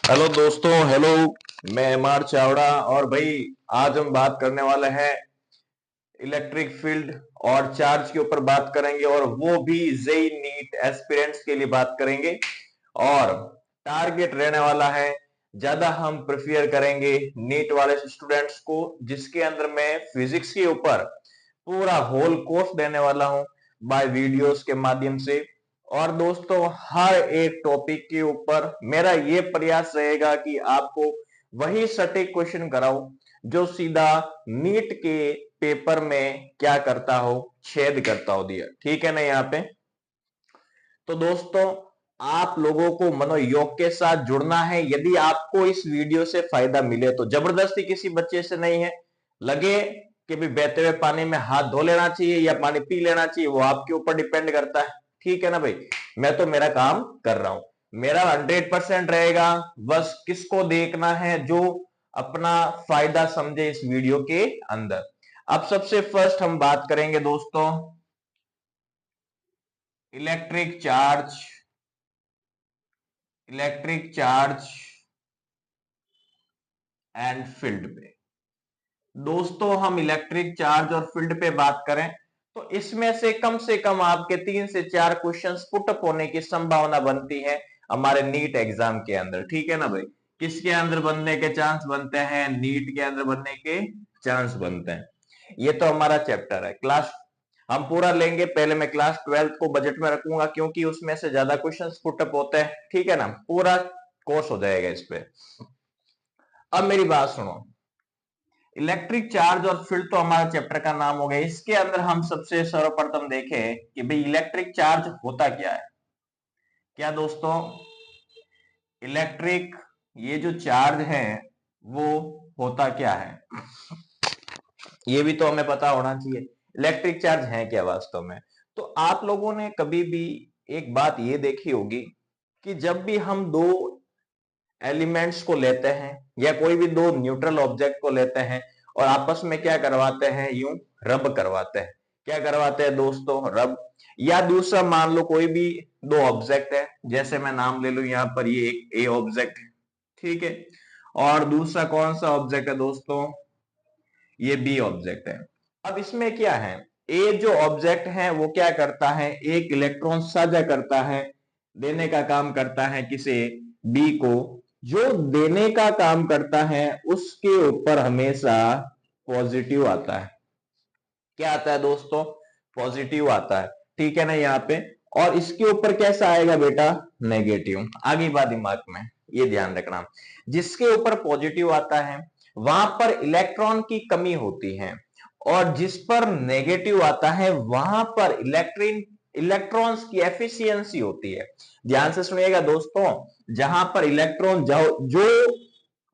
Hello दोस्तों, hello. मैं MR Chavda और भाई आज हम बात करने वाले हैं इलेक्ट्रिक फील्ड और चार्ज के ऊपर बात करेंगे, और वो भी जेई नीट एस्पिरेंट्स के लिए बात करेंगे। और टारगेट रहने वाला है, ज्यादा हम प्रेफर करेंगे नीट वाले स्टूडेंट्स को, जिसके अंदर मैं फिजिक्स के ऊपर पूरा होल कोर्स देने वाला हूं बाय वीडियोस के माध्यम से। और दोस्तों, हर एक टॉपिक के ऊपर मेरा ये प्रयास रहेगा कि आपको वही सटीक क्वेश्चन कराऊं जो सीधा नीट के पेपर में क्या करता हो, छेद करता हो दिया। ठीक है ना यहाँ पे? तो दोस्तों, आप लोगों को मनोयोग के साथ जुड़ना है। यदि आपको इस वीडियो से फायदा मिले तो जबरदस्ती किसी बच्चे से नहीं है। लगे कि भी बहते हुए पानी में हाथ धो लेना चाहिए या पानी पी लेना चाहिए, वो आपके ऊपर डिपेंड करता है। ठीक है ना भाई? मैं तो मेरा काम कर रहा हूं, मेरा 100% रहेगा। बस किसको देखना है? जो अपना फायदा समझे इस वीडियो के अंदर। अब सबसे फर्स्ट हम बात करेंगे दोस्तों electric charge, electric charge and field पे। दोस्तों, हम इलेक्ट्रिक चार्ज और फील्ड पे बात करें तो इसमें से कम आपके 3 से 4 क्वेश्चंस पुट अप होने की संभावना बनती है हमारे नीट एग्जाम के अंदर। ठीक है ना भाई? किसके अंदर बनने के चांस बनते हैं? नीट के अंदर बनने के चांस बनते हैं। ये तो हमारा चैप्टर है। क्लास हम पूरा लेंगे। पहले मैं क्लास 12th को बजट में रखूंगा, क्योंकि उसमें से ज्यादा क्वेश्चंस पुट अप होते हैं। ठीक है ना? पूरा कोर्स हो जाएगा इस पे। अब मेरी बात सुनो। इलेक्ट्रिक चार्ज और फील्ड तो हमारा चैप्टर का नाम हो गया। इसके अंदर हम सबसे सर्वप्रथम देखें कि भाई इलेक्ट्रिक चार्ज होता क्या है। क्या दोस्तों, इलेक्ट्रिक ये जो चार्ज है वो होता क्या है, ये भी तो हमें पता होना चाहिए। इलेक्ट्रिक चार्ज है क्या वास्तव में? तो आप लोगों ने कभी भी एक बात ये देखी होगी कि जब भी हम दो एलिमेंट्स को लेते हैं या कोई भी दो न्यूट्रल ऑब्जेक्ट को लेते हैं और आपस में क्या करवाते हैं, यूं रब करवाते हैं। क्या करवाते हैं दोस्तों? रब। या दूसरा मान लो कोई भी दो ऑब्जेक्ट है, जैसे मैं नाम ले लूं यहां पर, ये एक ए ऑब्जेक्ट है। ठीक है? और दूसरा कौन सा ऑब्जेक्ट है दोस्तों? ये बी ऑब्जेक्ट है। अब इसमें क्या है, ए जो ऑब्जेक्ट है वो क्या करता है, एक इलेक्ट्रॉन साझा करता है, देने का काम करता है किसे? बी को। जो देने का काम करता है उसके ऊपर हमेशा पॉजिटिव आता है। क्या आता है दोस्तों? पॉजिटिव आता है। ठीक है ना यहाँ पे? और इसके ऊपर कैसा आएगा बेटा? नेगेटिव। आगे बात दिमाग में ये ध्यान रखना, जिसके ऊपर पॉजिटिव आता है वहां पर इलेक्ट्रॉन की कमी होती है, और जिस पर नेगेटिव आता है वहां पर इलेक्ट्रॉन्स की एफिशिएंसी होती है। ध्यान से सुनिएगा दोस्तों, जहां पर इलेक्ट्रॉन जो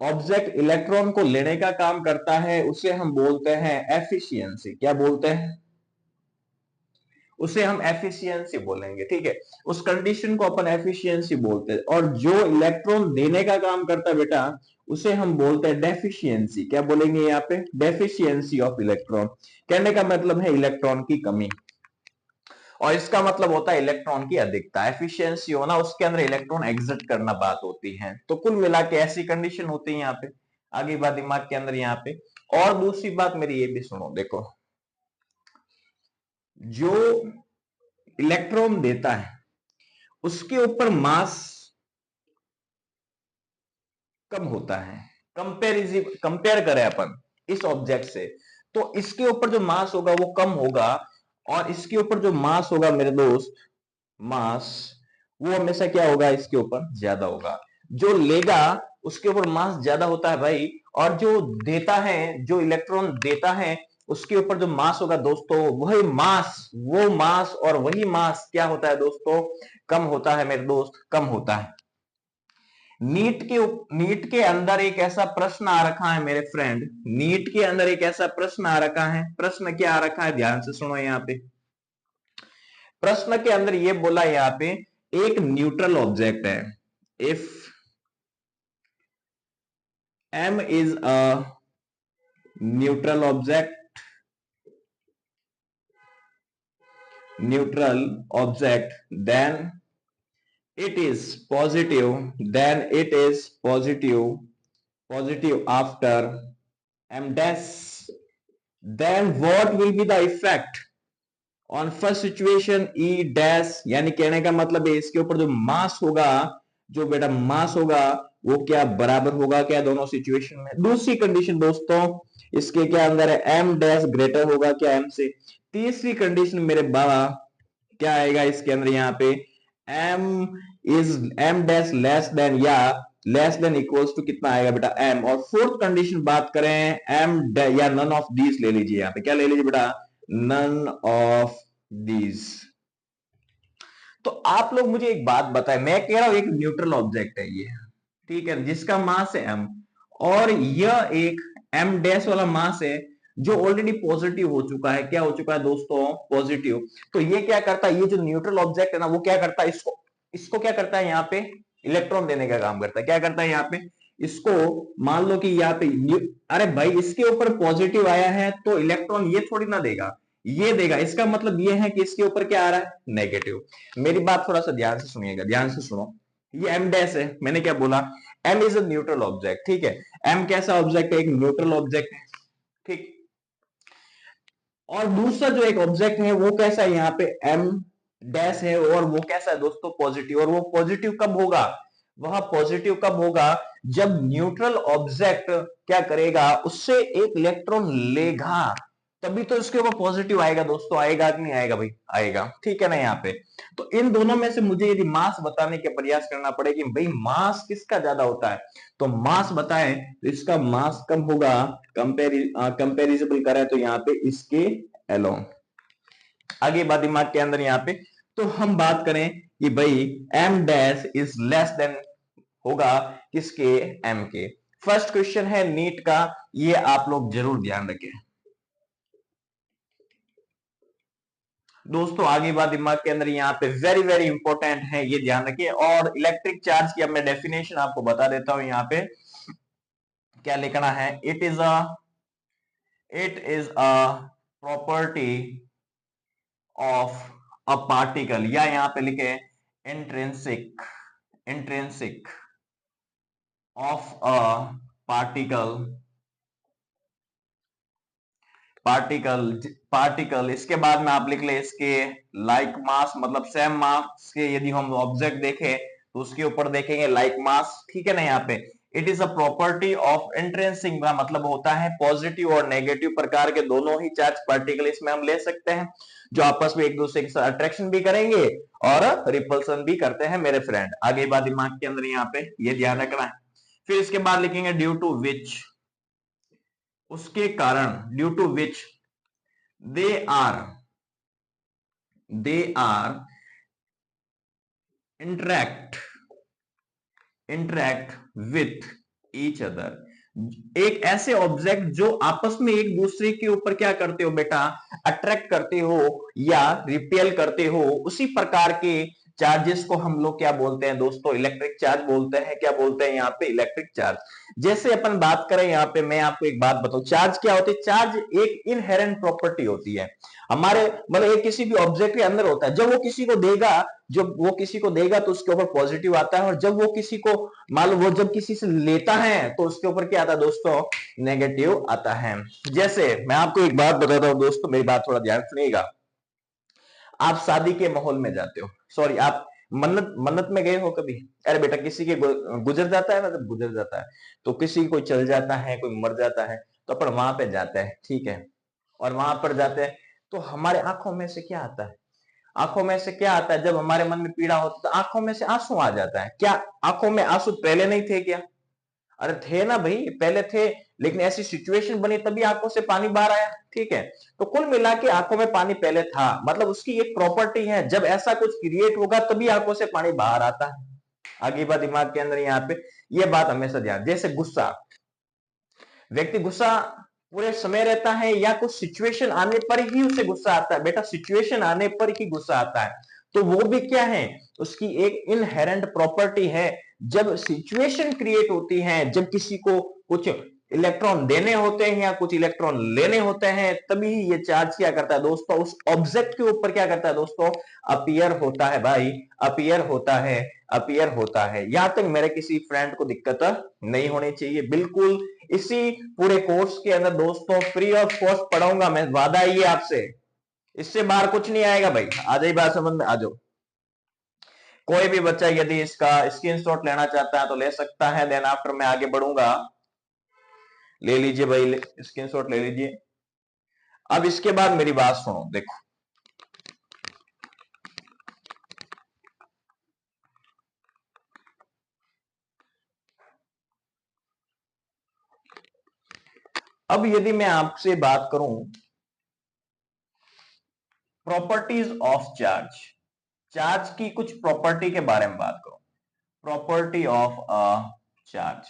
ऑब्जेक्ट इलेक्ट्रॉन को लेने का काम करता है उसे हम बोलते हैं एफिशिएंसी। क्या बोलते हैं? उसे हम एफिशिएंसी बोलेंगे। ठीक है? उस कंडीशन को अपन एफिशिएंसी बोलते हैं। और जो इलेक्ट्रॉन देने का काम करता है बेटा, उसे हम बोलते हैं डेफिशिएंसी। क्या बोलेंगे यहाँ पे? Deficiency of electron. कहने का मतलब है इलेक्ट्रॉन की कमी, और इसका मतलब होता है इलेक्ट्रॉन की अधिकता। एफिशिएंसी होना, उसके अंदर इलेक्ट्रॉन एग्जिट करना बात होती है। तो कुल मिला के ऐसी कंडीशन होती है यहाँ पे। आगे बात दिमाग के अंदर यहाँ पे। और दूसरी बात मेरी ये भी सुनो, देखो, जो इलेक्ट्रॉन देता है उसके ऊपर मास कम होता है। कंपेयर करें अपन इस ऑब्जेक्ट से, तो इसके ऊपर जो मास होगा वो कम होगा, और इसके ऊपर जो मास होगा मेरे दोस्त, मास, वो हमेशा क्या होगा? इसके ऊपर ज्यादा होगा। जो लेगा उसके ऊपर मास ज्यादा होता है भाई, और जो देता है, जो इलेक्ट्रॉन देता है, उसके ऊपर जो मास होगा दोस्तों, वही मास, वो मास और वही मास क्या होता है दोस्तों? कम होता है मेरे दोस्त, कम होता है। नीट के अंदर एक ऐसा प्रश्न आ रखा है मेरे फ्रेंड, नीट के अंदर एक ऐसा प्रश्न आ रखा है। प्रश्न क्या आ रखा है? ध्यान से सुनो यहाँ पे। प्रश्न के अंदर ये बोला यहाँ पे, एक न्यूट्रल ऑब्जेक्ट है। If m is a neutral object, neutral object, then it is positive, then it is positive after m dash, then what will be the effect on first situation E dash, यानी कहने का मतलब है इसके ऊपर जो मास होगा, जो बेटा मास होगा वो क्या बराबर होगा क्या दोनों सिचुएशन में। दूसरी कंडीशन दोस्तों इसके क्या अंदर है, एम डैश ग्रेटर होगा क्या एम से। तीसरी कंडीशन मेरे बाबा क्या आएगा इसके अंदर, यहाँ पे M M dash less than या लेस देन इक्वल्स टू कितना आएगा बेटा एम। और फोर्थ कंडीशन बात करें एम या नन ऑफ दीज ले लीजिए, यहाँ पे क्या ले लीजिए बेटा, नन ऑफ दीज। तो आप लोग मुझे एक बात बताएं, मैं कह रहा हूं एक न्यूट्रल ऑब्जेक्ट है ये, ठीक है, जिसका मास है m, और यह एक m डैश वाला मास है जो ऑलरेडी पॉजिटिव हो चुका है। क्या हो चुका है दोस्तों, पॉजिटिव। तो ये क्या करता है, ये जो न्यूट्रल ऑब्जेक्ट है ना वो क्या करता है, इसको इसको क्या करता है यहाँ पे इलेक्ट्रॉन देने का काम करता है। क्या करता है यहाँ पे, इसको मान लो कि यहाँ पे अरे भाई इसके ऊपर पॉजिटिव आया है तो इलेक्ट्रॉन ये थोड़ी ना देगा, ये देगा। इसका मतलब ये है कि इसके ऊपर क्या आ रहा है, नेगेटिव। मेरी बात थोड़ा सा ध्यान से सुनिएगा, ध्यान से सुनो। ये एम डैश है, मैंने क्या बोला, M is a neutral object, ठीक है। एम कैसा ऑब्जेक्ट है, एक न्यूट्रल ऑब्जेक्ट है, ठीक। और दूसरा जो एक ऑब्जेक्ट है वो कैसा है, यहाँ पे एम डैश है और वो कैसा है दोस्तों, पॉजिटिव। और वो पॉजिटिव कब होगा, वह पॉजिटिव कब होगा, जब न्यूट्रल ऑब्जेक्ट क्या करेगा, उससे एक इलेक्ट्रॉन लेगा, तभी तो इसके ऊपर पॉजिटिव आएगा दोस्तों। आएगा कि नहीं आएगा भाई, आएगा, ठीक है ना। यहाँ पे तो इन दोनों में से मुझे यदि मास बताने के प्रयास करना पड़े कि भाई मास किसका ज्यादा होता है, तो मास बताएं तो इसका मास कम होगा, कंपेरिजेबल करें तो यहाँ पे इसके एलोन। आगे बात दिमाग के अंदर यहाँ पे, तो हम बात करें कि भाई M dash is less than होगा किसके, एम के। फर्स्ट क्वेश्चन है नीट का, ये आप लोग जरूर ध्यान रखें दोस्तों। आगे बात दिमाग के अंदर यहाँ पे वेरी वेरी इंपॉर्टेंट है, ये ध्यान रखिए। और इलेक्ट्रिक चार्ज की अब मैं डेफिनेशन आपको बता देता हूं, यहाँ पे क्या लिखना है, it is a property of a particle, या यहाँ पे लिखे intrinsic intrinsic of a particle particle particle. इसके बाद में आप लिख ले इसके लाइक मास, मतलब सेम मास के यदि हम ऑब्जेक्ट देखें तो उसके ऊपर देखेंगे लाइक मास, ठीक है ना। यहाँ पे it is a property of intrinsic का मतलब होता है पॉजिटिव और नेगेटिव प्रकार के दोनों ही चार्ज पार्टिकल इसमें हम ले सकते हैं, जो आपस में एक दूसरे के साथ अट्रैक्शन भी करेंगे और रिपल्सन भी करते हैं मेरे फ्रेंड। आगे बात दिमाग के अंदर यहाँ पे ये ध्यान रखना है। फिर इसके बाद लिखेंगे ड्यू टू विच, उसके कारण, due to which they are interact with each other। एक ऐसे ऑब्जेक्ट जो आपस में एक दूसरे के ऊपर क्या करते हो बेटा, अट्रैक्ट करते हो या रिपेल करते हो, उसी प्रकार के चार्जेस को हम लोग क्या बोलते हैं दोस्तों, इलेक्ट्रिक चार्ज बोलते हैं। क्या बोलते हैं यहाँ पे, इलेक्ट्रिक चार्ज। जैसे अपन बात करें यहाँ पे, मैं आपको एक बात बताऊं, चार्ज क्या होती है, चार्ज एक इनहेरेंट प्रॉपर्टी होती है हमारे, मतलब एक किसी भी ऑब्जेक्ट के अंदर होता है। जब वो किसी को देगा, जब वो किसी को देगा तो उसके ऊपर पॉजिटिव आता है, और जब वो किसी को, मान लो वो जब किसी से लेता है तो उसके ऊपर क्या आता है दोस्तों, नेगेटिव आता है। जैसे मैं आपको एक बात बताता हूं दोस्तों, मेरी बात थोड़ा ध्यान सुनिएगा। आप शादी के माहौल में जाते हो, सॉरी आप मन्नत मन्नत में गए हो कभी, अरे बेटा किसी के गुजर जाता है ना, जब गुजर जाता है तो किसी कोई चल जाता है, कोई मर जाता है, तो अपन वहां पे जाते हैं, ठीक है। और वहां पर जाते हैं तो हमारे आंखों में से क्या आता है, आंखों में से क्या आता है, जब हमारे मन में पीड़ा होती है तो आंखों में से आंसू आ जाता है। क्या आंखों में आंसू पहले नहीं थे क्या, अरे थे ना भाई, पहले थे, लेकिन ऐसी सिचुएशन बनी तभी आंखों से पानी बाहर आया, ठीक है। तो कुल मिला के आंखों में पानी पहले था, मतलब उसकी एक प्रॉपर्टी है, जब ऐसा कुछ क्रिएट होगा तभी आंखों से पानी बाहर आता है। आगे बात दिमाग के अंदर यहाँ पे ये बात हमेशा ध्यान, जैसे गुस्सा, व्यक्ति गुस्सा पूरे समय रहता है या कुछ सिचुएशन आने पर ही उसे गुस्सा आता है, बेटा सिचुएशन आने पर ही गुस्सा आता है। तो वो भी क्या है, उसकी एक इनहेरेंट प्रॉपर्टी है। जब सिचुएशन क्रिएट होती है, जब किसी को कुछ इलेक्ट्रॉन देने होते हैं या कुछ इलेक्ट्रॉन लेने होते हैं, तभी ये चार्ज क्या करता है दोस्तों, उस ऑब्जेक्ट के ऊपर क्या करता है दोस्तों, अपीयर होता है भाई, अपीयर होता है, अपीयर होता है। यहां तक मेरे किसी फ्रेंड को दिक्कत नहीं होनी चाहिए, बिल्कुल इसी पूरे कोर्स के अंदर दोस्तों फ्री ऑफ कॉस्ट पढ़ाऊंगा मैं, वादा है ये आपसे, इससे बाहर कुछ नहीं आएगा भाई। आ जाइए बात समझ में, आ जाओ। कोई भी बच्चा यदि इसका स्क्रीनशॉट लेना चाहता है तो ले सकता है, देन आफ्टर मैं आगे बढ़ूंगा। ले लीजिए भाई, स्क्रीनशॉट ले लीजिए। अब इसके बाद मेरी बात सुनो, देखो अब यदि मैं आपसे बात करूं प्रॉपर्टीज ऑफ चार्ज, चार्ज की कुछ प्रॉपर्टी के बारे में बात करूं, property of a charge,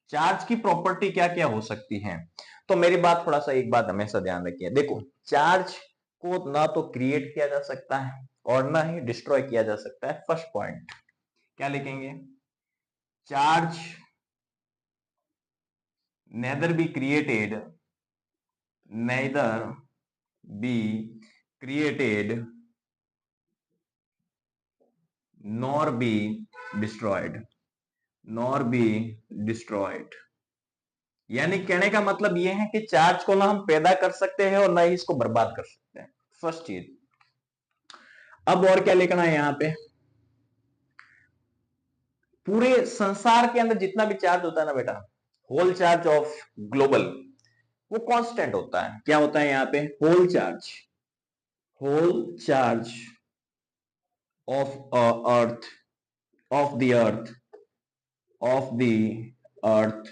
charge की प्रॉपर्टी क्या क्या हो सकती है। तो मेरी बात थोड़ा सा, एक बात हमेशा ध्यान रखिए, देखो चार्ज को ना तो क्रिएट किया जा सकता है और ना ही डिस्ट्रॉय किया जा सकता है। फर्स्ट पॉइंट क्या लिखेंगे, charge neither be created, neither be created nor be destroyed, nor be destroyed। यानी कहने का मतलब यह है कि चार्ज को ना हम पैदा कर सकते हैं और ना ही इसको बर्बाद कर सकते हैं, फर्स्ट चीज। अब और क्या लिखना है यहां पे, पूरे संसार के अंदर जितना भी चार्ज होता है ना बेटा, होल चार्ज ऑफ ग्लोबल, वो कांस्टेंट होता है। क्या होता है यहाँ पे, whole charge, whole charge of earth, of the earth, of the earth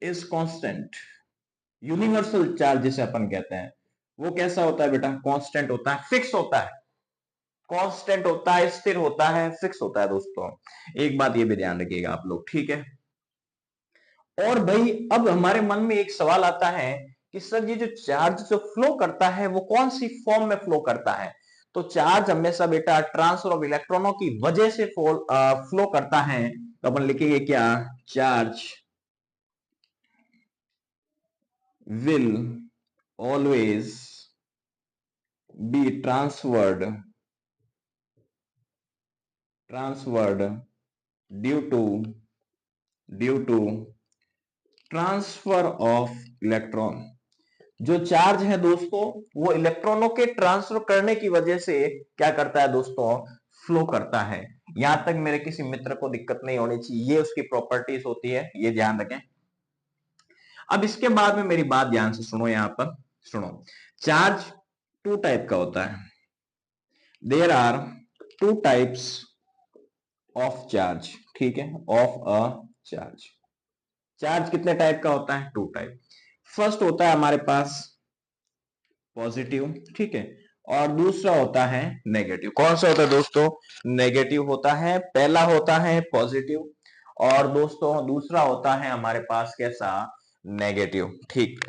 is constant. Universal charge जिसे अपन कहते हैं, वो कैसा होता है बेटा, कांस्टेंट होता है, फिक्स होता है, कांस्टेंट होता है, स्थिर होता है, फिक्स होता है दोस्तों। एक बात ये भी ध्यान रखिएगा आप लोग, ठीक है। और भाई अब हमारे मन में एक सवाल आता है कि सर ये जो चार्ज जो फ्लो करता है वो कौन सी फॉर्म में फ्लो करता है। तो चार्ज हमेशा बेटा ट्रांसफर ऑफ इलेक्ट्रॉनों की वजह से फ्लो करता है। तो अपन लिखेंगे क्या, charge will always be transferred due to transfer of electron. जो चार्ज है दोस्तों वो इलेक्ट्रॉनों के ट्रांसफर करने की वजह से क्या करता है दोस्तों, फ्लो करता है। यहां तक मेरे किसी मित्र को दिक्कत नहीं होनी चाहिए, ये उसकी प्रॉपर्टीज होती है, ये ध्यान रखें। अब इसके बाद में मेरी बात ध्यान से सुनो, यहां पर सुनो, चार्ज टू टाइप का होता है, there are two types of charge, ठीक है, ऑफ अ चार्ज। चार्ज कितने टाइप का होता है, टू टाइप। फर्स्ट होता है हमारे पास पॉजिटिव, ठीक है, और दूसरा होता है नेगेटिव। कौन सा होता है दोस्तों, नेगेटिव होता है। पहला होता है पॉजिटिव और दोस्तों दूसरा होता है हमारे पास कैसा, नेगेटिव, ठीक।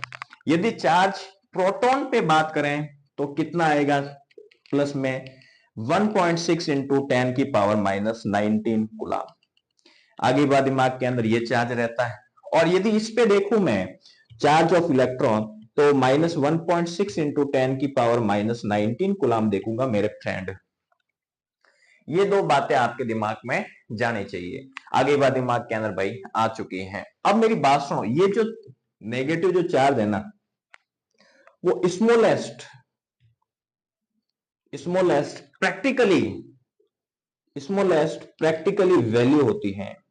यदि चार्ज प्रोटॉन पे बात करें तो कितना आएगा, प्लस में 1.6 इंटू 10 की पावर माइनस 19 कूलम। आगे बात दिमाग के अंदर ये चार्ज रहता है। और यदि इस पे देखूं मैं चार्ज ऑफ इलेक्ट्रॉन, तो माइनस 1.6 इंटू 10 की पावर माइनस 19 कूलम देखूंगा मेरे फ्रेंड। ये दो बातें आपके दिमाग में जानी चाहिए। आगे बात दिमाग के अंदर भाई आ चुकी है। अब मेरी बात सुनो, ये जो नेगेटिव जो चार्ज है ना, वो स्मॉलेस्ट प्रैक्टिकली वैल्यू होती है।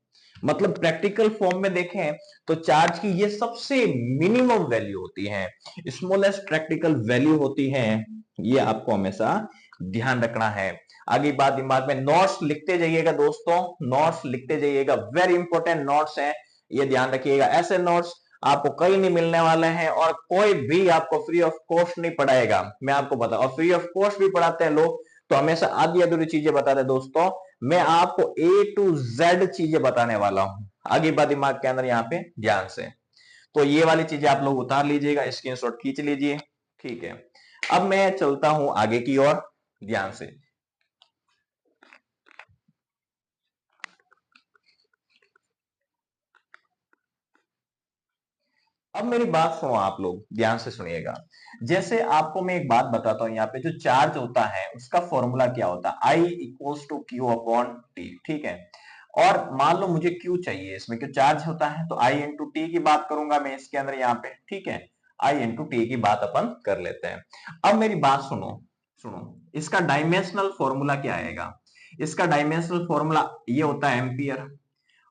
मतलब प्रैक्टिकल फॉर्म में देखें तो चार्ज की ये सबसे मिनिमम वैल्यू होती है, स्मॉलेस्ट प्रैक्टिकल वैल्यू होती है। ये आपको हमेशा ध्यान रखना है। आगे बात दिमाग में, नोट्स लिखते जाइएगा दोस्तों, नोट्स लिखते जाइएगा, वेरी इंपॉर्टेंट नोट्स है, ये ध्यान रखिएगा। ऐसे नोट्स आपको कहीं नहीं मिलने वाले हैं और कोई भी आपको फ्री ऑफ कॉस्ट नहीं पढ़ाएगा, मैं आपको बता, और फ्री ऑफ कॉस्ट भी पढ़ाते हैं लोग तो हमेशा आधी अधूरी चीजें बताते हैं दोस्तों। मैं आपको A to Z चीजें बताने वाला हूं। आगे बात दिमाग के अंदर यहाँ पे ध्यान से, तो ये वाली चीजें आप लोग उतार लीजिएगा, स्क्रीनशॉट खींच लीजिए, ठीक है। अब मैं चलता हूं आगे की ओर, ध्यान से। अब मेरी बात सुनो, आप लोग ध्यान से सुनिएगा। जैसे आपको मैं एक बात बताता हूं, यहाँ पे जो चार्ज होता है उसका फॉर्मूला क्या होता है, I equals to Q upon T, ठीक है। और मान लो मुझे क्यू चाहिए, इसमें क्यों चार्ज होता है, तो I इंटू टी की बात करूंगा मैं इसके अंदर यहाँ पे, ठीक है। I इंटू टी की बात अपन कर लेते हैं। अब मेरी बात सुनो, सुनो, इसका डायमेंशनल फॉर्मूला क्या आएगा। इसका डायमेंशनल फॉर्मूला ये होता है एम्पियर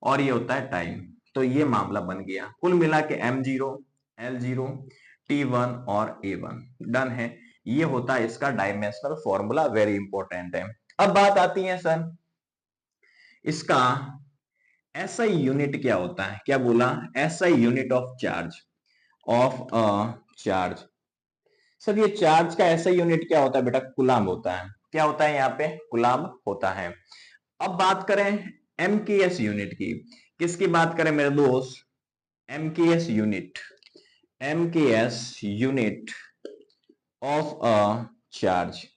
और ये होता है टाइम। तो ये मामला बन गया, कुल मिला के M0, L0, T1 और A1 डन है। ये होता है इसका डायमेंशनल फॉर्मूला, वेरी इंपॉर्टेंट है। अब बात आती है सर इसका SI यूनिट क्या होता है, क्या बोला, SI unit of charge, of a charge. Sir ये चार्ज का SI यूनिट क्या होता है बेटा, कूलम्ब होता है। क्या होता है यहाँ पे, कूलम्ब होता है। अब बात करें MKS यूनिट की, किसकी बात करें मेरे दोस्त, MKS unit, MKS unit of a charge.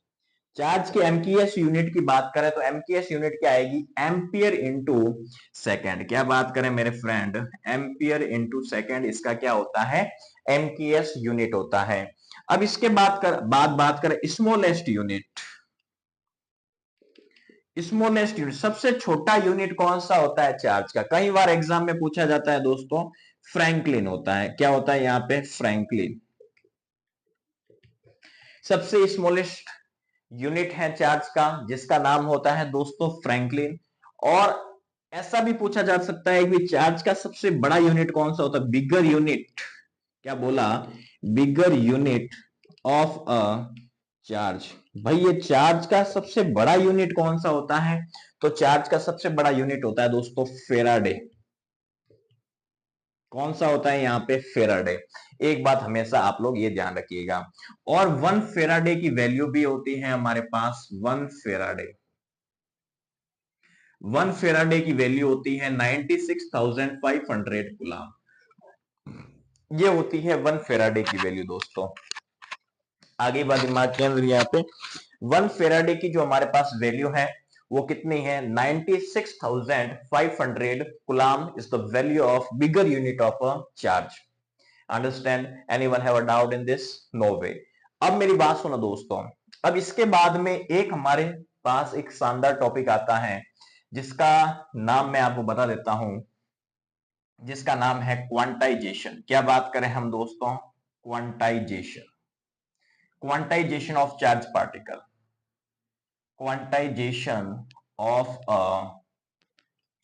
Charge के MKS यूनिट की बात करें तो MKS यूनिट क्या आएगी, एम्पियर इंटू सेकेंड। क्या बात करें मेरे फ्रेंड, एम्पियर इंटू सेकेंड इसका क्या होता है, MKS यूनिट होता है। अब इसके बात करें स्मॉलेस्ट यूनिट, स्मॉलेस्ट यूनिट सबसे छोटा यूनिट कौन सा होता है चार्ज का, कई बार एग्जाम में पूछा जाता है दोस्तों, फ्रैंकलिन होता है। क्या होता है यहाँ पे, फ्रैंकलिन सबसे स्मॉलेस्ट यूनिट है चार्ज का, जिसका नाम होता है दोस्तों फ्रैंकलिन। और ऐसा भी पूछा जा सकता है कि चार्ज का सबसे बड़ा यूनिट कौन सा होता है, बिगर यूनिट, क्या बोला, बिगर यूनिट ऑफ अ चार्ज। भाई ये चार्ज का सबसे बड़ा यूनिट कौन सा होता है, तो चार्ज का सबसे बड़ा यूनिट होता है दोस्तों फेराडे। कौन सा होता है यहाँ पे, फेराडे। एक बात हमेशा आप लोग ये ध्यान रखिएगा। और 1 फेराडे की वैल्यू भी होती है हमारे पास, 1 फेराडे, 1 फेराडे की वैल्यू होती है 96,500 कूलम। ये होती है 1 फेराडे की वैल्यू दोस्तों। आगे बात दिमाग के अंदर, यहाँ पे 1 फेराडे की जो हमारे पास वैल्यू है वो कितनी है, 96,500 coulomb is the value of bigger unit of a charge. Understand, anyone have a doubt in this, no way. अब मेरी बात सुनो दोस्तों, अब इसके बाद में एक हमारे पास एक शानदार टॉपिक आता है जिसका नाम मैं आपको बता देता हूं, जिसका नाम है क्वांटाइजेशन। क्या बात करें हम दोस्तों, quantization, quantization of charge particle, quantization of a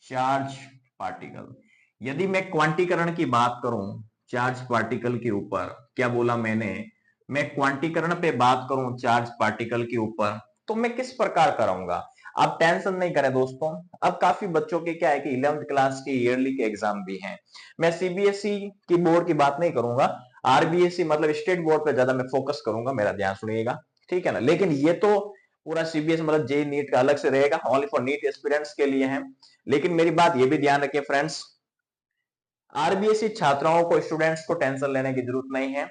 charge particle. यदि मैं क्वांटीकरण की बात करूं चार्ज पार्टिकल के ऊपर, क्या बोला मैंने, मैं क्वांटीकरण पे बात करूं चार्ज पार्टिकल के ऊपर, तो मैं किस प्रकार कराऊंगा। आप टेंशन नहीं करें दोस्तों, अब काफी बच्चों के क्या है कि 11th क्लास के ईयरली के एग्जाम भी हैं। मैं CBSE की बोर्ड की बात नहीं करूंगा, RBSE मतलब स्टेट बोर्ड पे ज्यादा मैं फोकस करूंगा, मेरा ध्यान सुनिएगा, ठीक है ना। लेकिन ये तो पूरा CBSE मतलब JEE नीट का अलग से रहेगा, ओनली फॉर नीट एस्पिरेंट्स के लिए है। लेकिन मेरी बात ये भी ध्यान रखिए फ्रेंड्स, RBSE छात्राओं को, स्टूडेंट्स को टेंशन लेने की जरूरत नहीं है।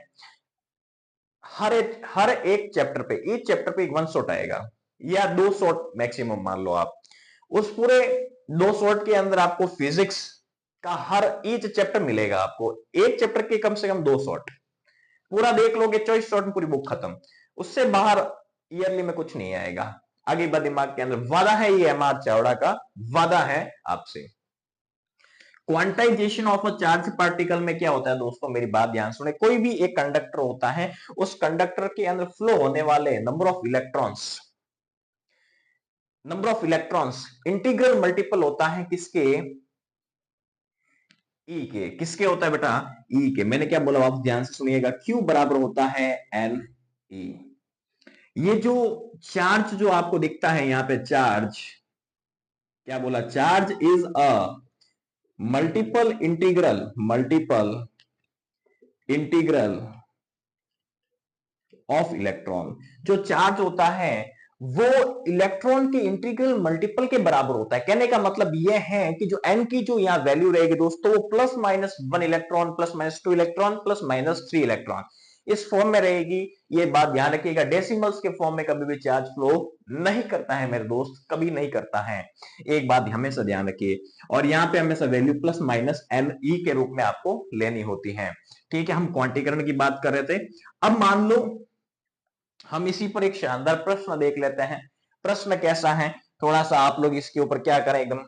हर एक चैप्टर पे, एक चैप्टर पे एक 1 शॉट आएगा या 2 शॉट मैक्सिमम मान लो आप। उस पूरे 2 शॉट के अंदर आपको फिजिक्स का हर ईच चैप्टर मिलेगा आपको, एक चैप्टर के कम से कम 2 शॉट पूरा देख लोगे, 24 शॉट में पूरी बुक खत्म। उससे बाहर ईयरली में कुछ नहीं आएगा। आगे बात दिमाग के अंदर, वादा है ये MR चावड़ा का, वादा है आपसे। Quantization of a charge particle में क्या होता है दोस्तों, मेरी बात ध्यान सुने, कोई भी एक कंडक्टर होता है, उस कंडक्टर के अंदर फ्लो होने वाले number of electrons, number of electrons integral multiple होता है किसके, ई के। किसके होता है बेटा, ई के। मैंने क्या बोला, आप ध्यान से सुनिएगा, क्यू बराबर होता है एन ई। ये जो चार्ज जो आपको दिखता है यहाँ पे, चार्ज, क्या बोला, charge is a multiple integral, multiple integral of electron. जो चार्ज होता है वो इलेक्ट्रॉन के इंटीग्रल मल्टीपल के बराबर होता है। कहने का मतलब यह है कि जो एन की जो यहां वैल्यू रहेगी दोस्तों, वो +-1 इलेक्ट्रॉन, +-2 इलेक्ट्रॉन, +-3 इलेक्ट्रॉन, इस फॉर्म में रहेगी। ये बात ध्यान रखिएगा, डेसिमल्स के फॉर्म में कभी भी चार्ज फ्लो नहीं करता है मेरे दोस्त, कभी नहीं करता है, एक बात हमेशा ध्यान रखिए। और यहाँ पे हमेशा value plus minus N E के रूप में आपको लेनी होती है, ठीक है। हम क्वांटीकरण की बात कर रहे थे। अब मान लो हम इसी पर एक शानदार प्रश्न देख लेते हैं। प्रश्न कैसा है, थोड़ा सा आप लोग इसके ऊपर क्या करें एकदम,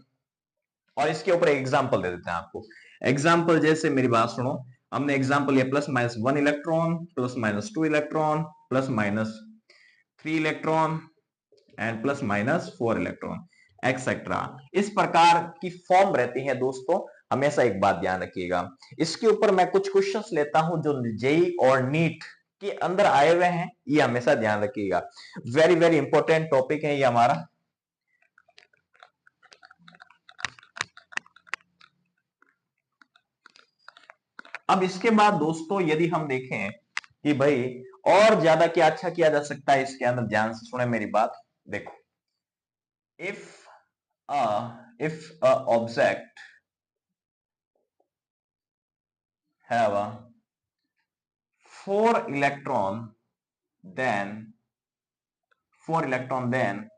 और इसके ऊपर एग्जाम्पल दे देते हैं आपको। एग्जाम्पल जैसे मेरी बात सुनो, हमने एग्जाम्पल लिया plus minus 1 electron, plus minus 2 electron, plus minus 3 electron and plus minus 4 electron etcetera. इस प्रकार की फॉर्म रहती है दोस्तों। हमेशा एक बात ध्यान रखिएगा, इसके ऊपर मैं कुछ क्वेश्चंस लेता हूं जो जेई और नीट के अंदर आए हुए हैं, ये हमेशा ध्यान रखिएगा। वेरी वेरी इंपॉर्टेंट टॉपिक है ये हमारा। अब इसके बाद दोस्तों यदि हम देखें कि भाई और ज्यादा क्या अच्छा किया जा सकता है इसके अंदर, ध्यान से सुने मेरी बात। देखो, if a object have a 4 electron, then 4 electron, then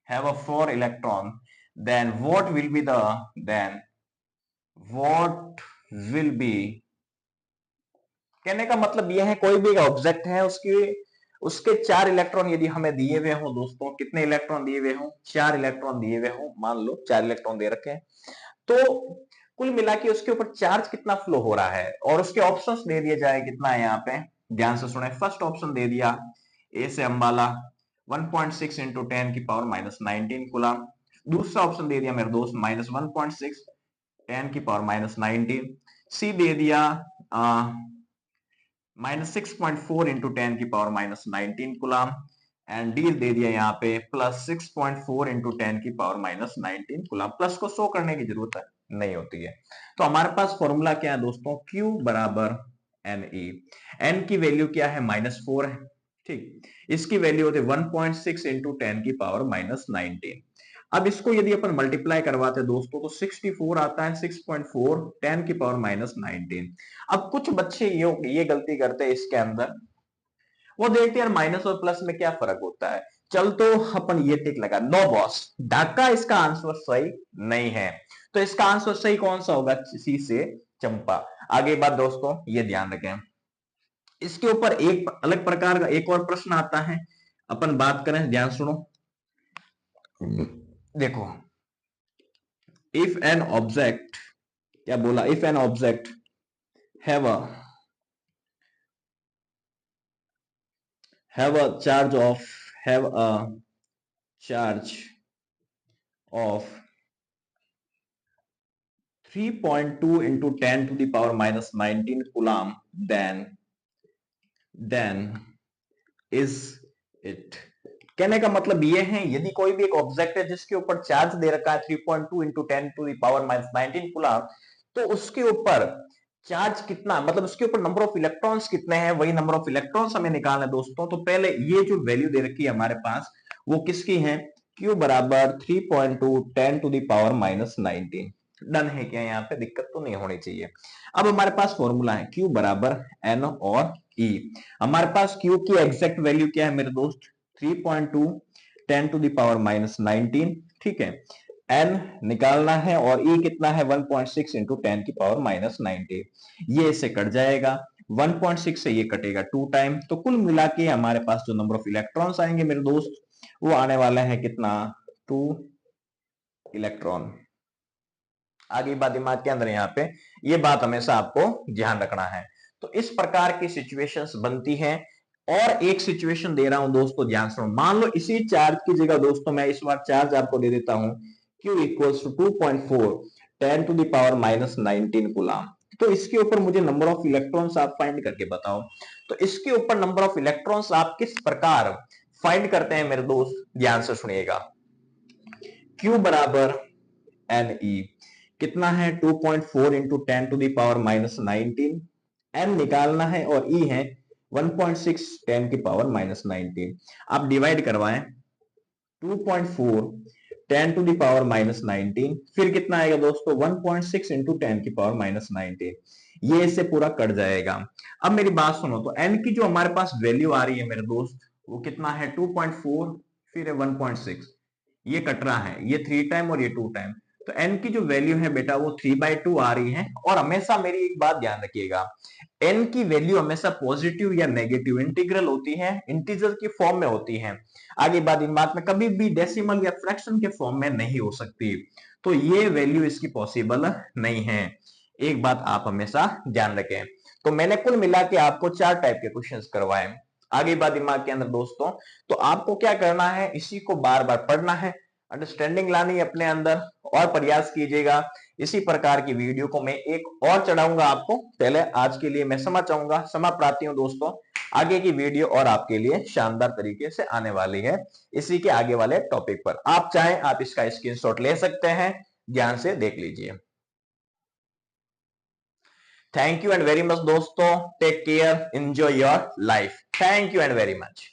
have a 4 electron, then what will be the, then what will be, कहने का मतलब यह है कोई भी एक ऑब्जेक्ट है उसके 4 इलेक्ट्रॉन यदि हमें दिए हुए हो दोस्तों, कितने इलेक्ट्रॉन दिए हुए हो, 4 इलेक्ट्रॉन दिए हुए हो, मान लो 4 इलेक्ट्रॉन दे रखे हैं, तो कुल मिला के उसके ऊपर चार्ज कितना फ्लो हो रहा है, और उसके ऑप्शंस दे दिए जाए कितना है यहाँ पे, ध्यान से सुने। फर्स्ट ऑप्शन दे दिया ए से अंबाला 1.6 इंटू 10 की पावर माइनस 19 कूलम। दूसरा ऑप्शन दे दिया मेरे दोस्त माइनस 1.6 10 की पावर माइनस 19। सी दे दिया माइनस 6.4 इंटू 10 की पावर माइनस 19 कूलम। एंड डी दे दिया यहाँ पे प्लस 6.4 इंटू 10 की पावर माइनस 19 कूलम। प्लस को शो करने की जरूरत नहीं होती है। तो हमारे पास फॉर्मूला क्या है दोस्तों, Q बराबर एन ई। एन की वैल्यू क्या है, -4 है, ठीक। इसकी वैल्यू होती है 1.6 इंटू 10 की पावर माइनस 19। अब इसको यदि अपन मल्टीप्लाई करवाते हैं दोस्तों तो 64 आता है, 6.4 10 की पावर माइनस 19। अब कुछ बच्चे ये गलती करते हैं इसके अंदर, वो देखते हैं यार माइनस और प्लस में क्या फर्क होता है, चल तो अपन ये टिक लगा। नो बॉस, ढाका इसका आंसर सही नहीं है। तो इसका आंसर सही कौन सा होगा, सी से चंपा। आगे बात दोस्तों ये ध्यान रखें, इसके ऊपर एक अलग प्रकार का एक और प्रश्न आता है, अपन बात करें, ध्यान सुनो। देखो, इफ एन ऑब्जेक्ट, क्या बोला, if an object have a charge of, have a charge of 3.2 into 10 to the power minus 19 coulomb, then is it, कहने का मतलब ये है यदि कोई भी एक ऑब्जेक्ट है जिसके ऊपर चार्ज दे रखा है 3.2 into 10 to the power minus 19 coulomb, तो उसके ऊपर चार्ज कितना, मतलब उसके ऊपर नंबर ऑफ इलेक्ट्रॉन्स कितने हैं, वही नंबर ऑफ इलेक्ट्रॉन्स हमें निकालना है दोस्तों। तो पहले ये जो वैल्यू दे रखी है हमारे पास वो किसकी है, Q बराबर 3.2 10 to the power minus 19। Done है क्या, यहाँ पे दिक्कत तो नहीं होनी चाहिए। अब हमारे पास फॉर्मूला है Q बराबर N और E। हमारे पास Q की एग्जैक्ट वैल्यू क्या है मेरे दोस्त, 3.2 10 टू द पावर माइनस 19, ठीक है। n निकालना है और e कितना है 1.6 इंटू 10 की पावर माइनस 90। ये इससे कट जाएगा, 1.6 से ये कटेगा 2 टाइम, तो कुल मिला के हमारे पास जो नंबर ऑफ इलेक्ट्रॉन्स आएंगे मेरे दोस्त वो आने वाला है कितना, 2 इलेक्ट्रॉन। आगे बात दिमाग के अंदर, यहाँ पे ये बात हमेशा आपको ध्यान रखना है। तो इस प्रकार की सिचुएशंस बनती हैं। और एक सिचुएशन दे रहा हूं दोस्तों, ध्यान सुनो। मान लो इसी चार्ज की जगह दोस्तों मैं इस बार चार्ज आपको दे देता हूं Q equals to 2.4 10 to the power minus 19 coulomb. तो इसके ऊपर मुझे नंबर ऑफ इलेक्ट्रॉन्स आप फाइंड करके बताओ। तो इसके ऊपर नंबर ऑफ इलेक्ट्रॉन्स आप किस प्रकार फाइंड करते हैं मेरे दोस्त, ध्यान से सुनिएगा। Q बराबर एन ई कितना है 2.4 into 10 to the power minus 19, n निकालना है और e है 1.6 10 की पावर माइनस 19। आप डिवाइड करवाएं, 2.4 10 टू द पावर माइनस 19, फिर कितना आएगा दोस्तों 1.6 इंटू 10 की पावर माइनस 19। ये इससे पूरा कट जाएगा। अब मेरी बात सुनो, तो n की जो हमारे पास वैल्यू आ रही है मेरे दोस्त, वो कितना है 2.4, फिर है 1.6, ये कट रहा है, ये 3 टाइम और ये 2 टाइम। तो n की जो वैल्यू है बेटा वो 3/2 आ रही है। और हमेशा मेरी एक बात ध्यान रखिएगा, n की वैल्यू हमेशा पॉजिटिव या नेगेटिव इंटीग्रल होती है, इंटीजर की फॉर्म में होती है। आगे बात, इन बात में कभी भी डेसिमल या फ्रैक्शन के फॉर्म में नहीं हो सकती। तो ये वैल्यू इसकी पॉसिबल नहीं है, एक बात आप हमेशा ध्यान रखें। तो मैंने कुल मिला के आपको 4 टाइप के क्वेश्चंस करवाए। आगे बात दिमाग के अंदर दोस्तों, तो आपको क्या करना है, इसी को बार बार पढ़ना है, अंडरस्टैंडिंग लानी है अपने अंदर, और प्रयास कीजिएगा। इसी प्रकार की वीडियो को मैं एक और चढ़ाऊंगा आपको। पहले आज के लिए मैं क्षमा चाहूंगा, क्षमा प्रार्थी हूं दोस्तों। आगे की वीडियो और आपके लिए शानदार तरीके से आने वाली है, इसी के आगे वाले टॉपिक पर। आप चाहें आप इसका स्क्रीनशॉट ले सकते हैं, ध्यान से देख लीजिए। Thank you and very much दोस्तों, take care, enjoy your life, thank you and very much.